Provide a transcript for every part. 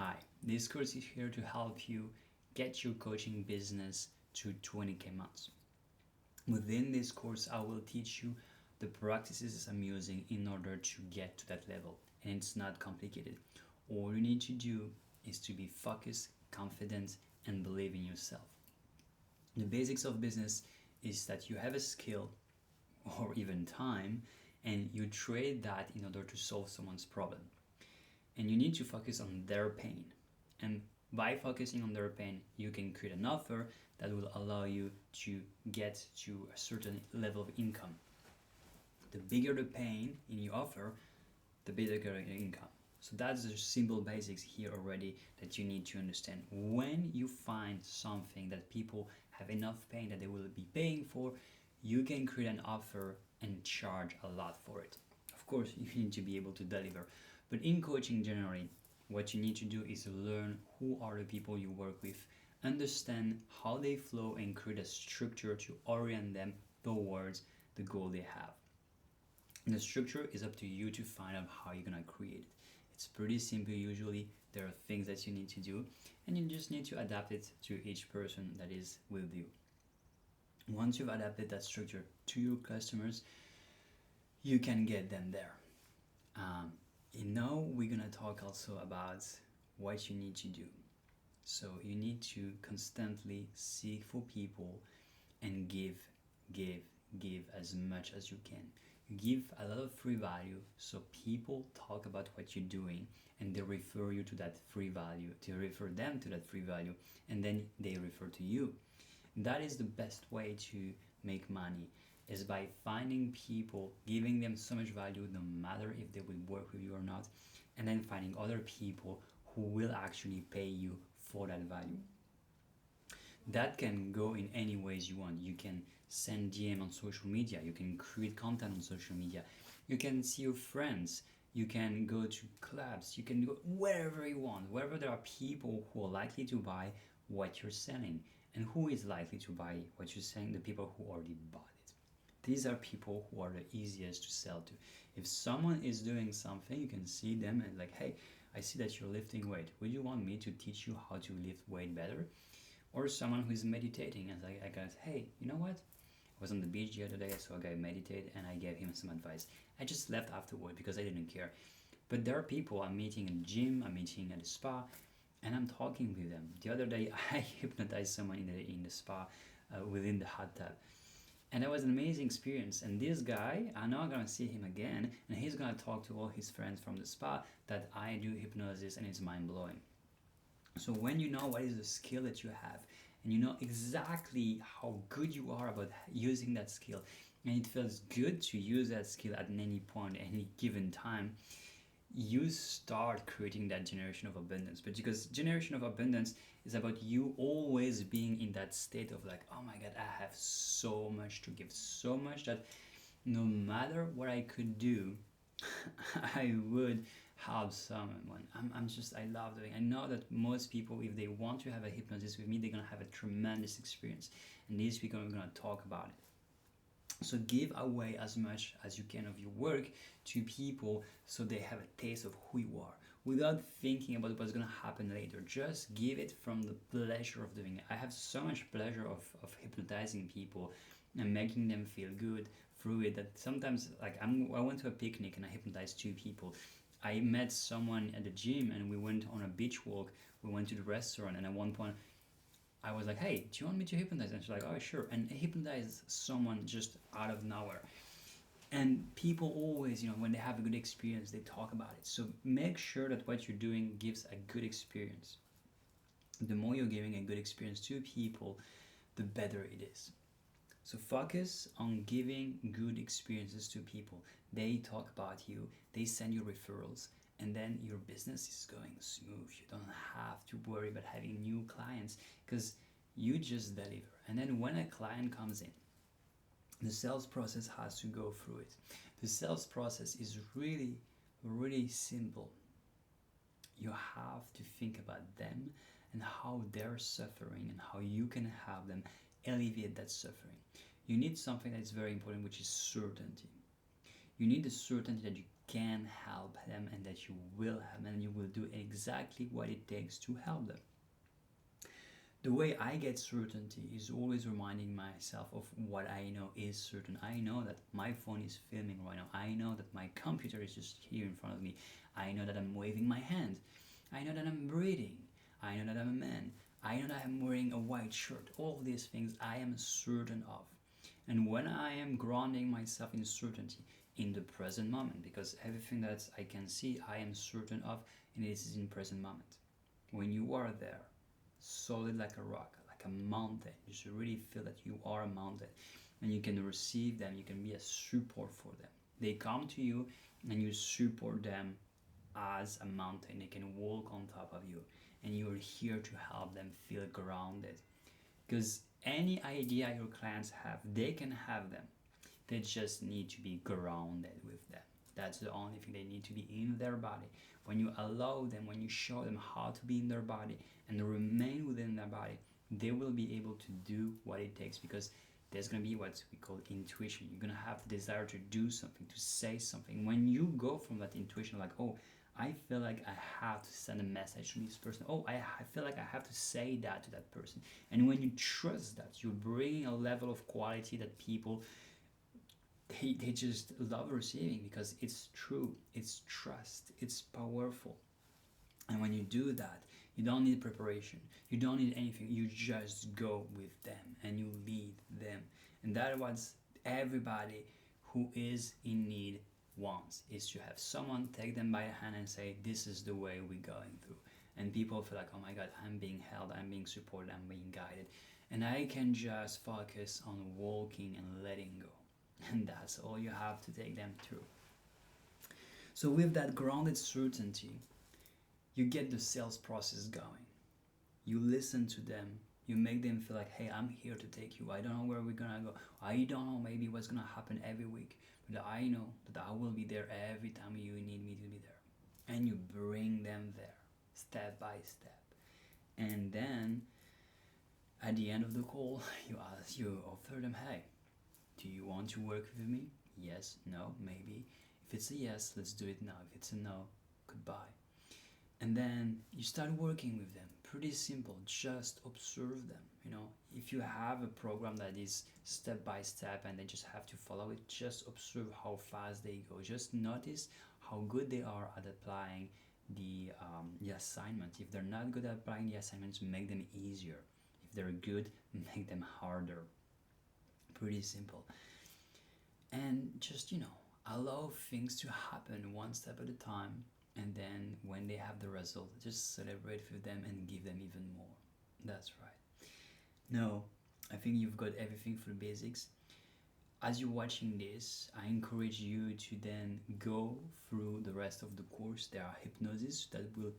Hi, this course is here to help you get your coaching business to 20k months. Within this course, I will teach you the practices I'm using in order to get to that level, and it's not complicated. All you need to do is to be focused, confident, and believe in yourself. The basics of business is that you have a skill or even time, and you trade that in order to solve someone's problem. And you need to focus on their pain. And by focusing on their pain, you can create an offer that will allow you to get to a certain level of income. The bigger the pain in your offer, the bigger your income. So that's the simple basics here already that you need to understand. When you find something that people have enough pain that they will be paying for, you can create an offer and charge a lot for it. Of course, you need to be able to deliver. But in coaching generally, what you need to do is learn who are the people you work with, understand how they flow, and create a structure to orient them towards the goal they have. And the structure is up to you to find out how you're gonna create it. It's pretty simple usually. There are things that you need to do, and you just need to adapt it to each person that is with you. Once you've adapted that structure to your customers, you can get them there. Now we're gonna talk also about what you need to do. So you need to constantly seek for people and give as much as you can. Give a lot of free value so people talk about what you're doing and they refer you to that free value, to refer them to that free value, and then they refer to you. That is the best way to make money, is by finding people, giving them so much value no matter if they will work with you or not, and then finding other people who will actually pay you for that value. That can go in any ways you want. You can send DM on social media, you can create content on social media, you can see your friends, you can go to clubs, you can go wherever you want, wherever there are people who are likely to buy what you're selling. And who is likely to buy what you're selling? The people who already bought it. These are people who are the easiest to sell to. If someone is doing something, you can see them and like, hey, I see that you're lifting weight. Would you want me to teach you how to lift weight better? Or someone who is meditating and like, I go, hey, you know what? I was on the beach the other day, I saw a guy meditate and I gave him some advice. I just left afterward because I didn't care. But there are people I'm meeting in the gym, I'm meeting at the spa, and I'm talking with them. The other day, I hypnotized someone in the spa within the hot tub. And that was an amazing experience. And this guy, I'm not gonna see him again, and he's gonna talk to all his friends from the spa that I do hypnosis, and it's mind blowing. So when you know what is the skill that you have, and you know exactly how good you are about using that skill, and it feels good to use that skill at any point, any given time, you start creating that generation of abundance. But because generation of abundance is about you always being in that state of like, oh my god, I have so much to give, so much that no matter what I could do, I would help someone. I love doing. I know that most people, if they want to have a hypnosis with me, they're gonna have a tremendous experience, and these people are gonna talk about it. So give away as much as you can of your work to people so they have a taste of who you are without thinking about what's going to happen later. Just give it from the pleasure of doing it. I have so much pleasure of hypnotizing people and making them feel good through it that sometimes like I went to a picnic and I hypnotized 2 people. I met someone at the gym and we went on a beach walk. We went to the restaurant and at one point I was like, hey, do you want me to hypnotize? And she's like, oh, sure. And I hypnotized someone just out of nowhere. And people always, when they have a good experience, they talk about it. So make sure that what you're doing gives a good experience. The more you're giving a good experience to people, the better it is. So focus on giving good experiences to people. They talk about you, they send you referrals, and then your business is going smooth. You don't have to worry about having new clients because you just deliver. And then when a client comes in, the sales process has to go through it. The sales process is really, really simple. You have to think about them and how they're suffering and how you can help them alleviate that suffering. You need something that's very important, which is certainty. You need the certainty that you can help them and that you will help them and you will do exactly what it takes to help them. The way I get certainty is always reminding myself of what I know is certain. I know that my phone is filming right now. I know that my computer is just here in front of me. I know that I'm waving my hand. I know that I'm breathing. I know that I'm a man. I know that I'm wearing a white shirt. All these things I am certain of. And when I am grounding myself in certainty, in the present moment, because everything that I can see, I am certain of, and it is in present moment. When you are there, solid like a rock, like a mountain, you should really feel that you are a mountain, and you can receive them. You can be a support for them. They come to you, and you support them as a mountain. They can walk on top of you, and you are here to help them feel grounded. Because any idea your clients have, they can have them. They just need to be grounded with them. That's the only thing. They need to be in their body. When you allow them, when you show them how to be in their body and remain within their body, they will be able to do what it takes, because there's going to be what we call intuition. You're going to have the desire to do something, to say something. When you go from that intuition, like, oh, I feel like I have to send a message to this person. Oh, I feel like I have to say that to that person. And when you trust that, you're bringing a level of quality that people, they just love receiving, because it's true, it's trust, it's powerful. And when you do that, you don't need preparation, you don't need anything, you just go with them and you lead them. And that's what everybody who is in need wants, is to have someone take them by the hand and say, this is the way we're going through. And people feel like, oh my God, I'm being held, I'm being supported, I'm being guided, and I can just focus on walking and letting go. And that's all you have to take them through. So with that grounded certainty, you get the sales process going. You listen to them, you make them feel like, hey, I'm here to take you. I don't know where we're gonna go, I don't know maybe what's gonna happen every week, but I know that I will be there every time you need me to be there. And you bring them there step by step. And then at the end of the call, you offer them, hey, do you want to work with me? Yes, no, maybe. If it's a yes, let's do it now. If it's a no, goodbye. And then you start working with them. Pretty simple, just observe them. If you have a program that is step by step and they just have to follow it, just observe how fast they go. Just notice how good they are at applying the assignment. If they're not good at applying the assignments, make them easier. If they're good, make them harder. Pretty simple. And just allow things to happen one step at a time, and then when they have the result, just celebrate with them and give them even more. That's right. Now, I think you've got everything for the basics. As you're watching this, I encourage you to then go through the rest of the course. There are hypnosis that will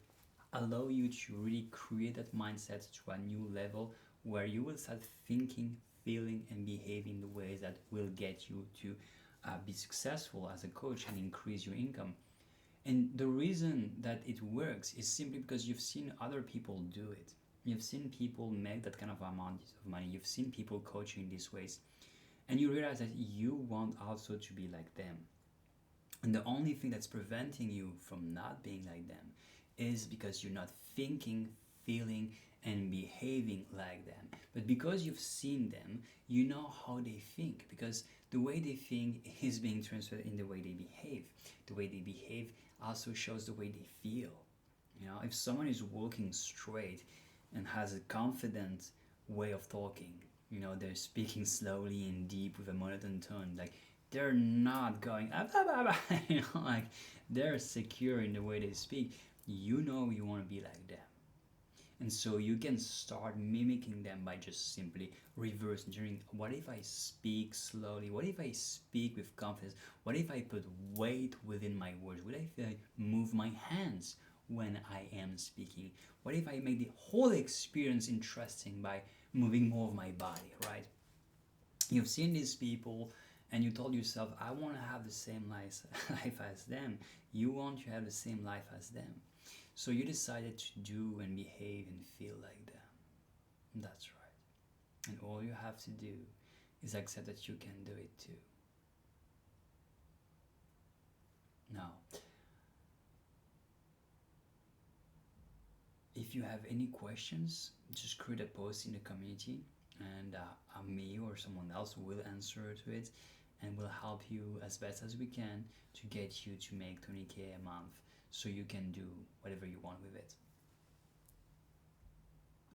allow you to really create that mindset to a new level, where you will start thinking, feeling, and behaving the ways that will get you to be successful as a coach and increase your income. And the reason that it works is simply because you've seen other people do it. You've seen people make that kind of amount of money. You've seen people coaching these ways. And you realize that you want also to be like them. And the only thing that's preventing you from not being like them is because you're not thinking, feeling, and behaving like them. But because you've seen them, you know how they think, because the way they think is being transferred in the way they behave. The way they behave also shows the way they feel. If someone is walking straight and has a confident way of talking, they're speaking slowly and deep with a monotone tone, like they're not going like they're secure in the way they speak, you want to be like them. And so you can start mimicking them by just simply reverse engineering. What if I speak slowly? What if I speak with confidence? What if I put weight within my words? What if I move my hands when I am speaking? What if I make the whole experience interesting by moving more of my body, right? You've seen these people and you told yourself, I want to have the same life as them. You want to have the same life as them. So you decided to do and behave and feel like them. That's right. And all you have to do is accept that you can do it too. Now, if you have any questions, just create a post in the community, and me or someone else will answer to it, and will help you as best as we can to get you to make 20K a month so you can do whatever you want with it.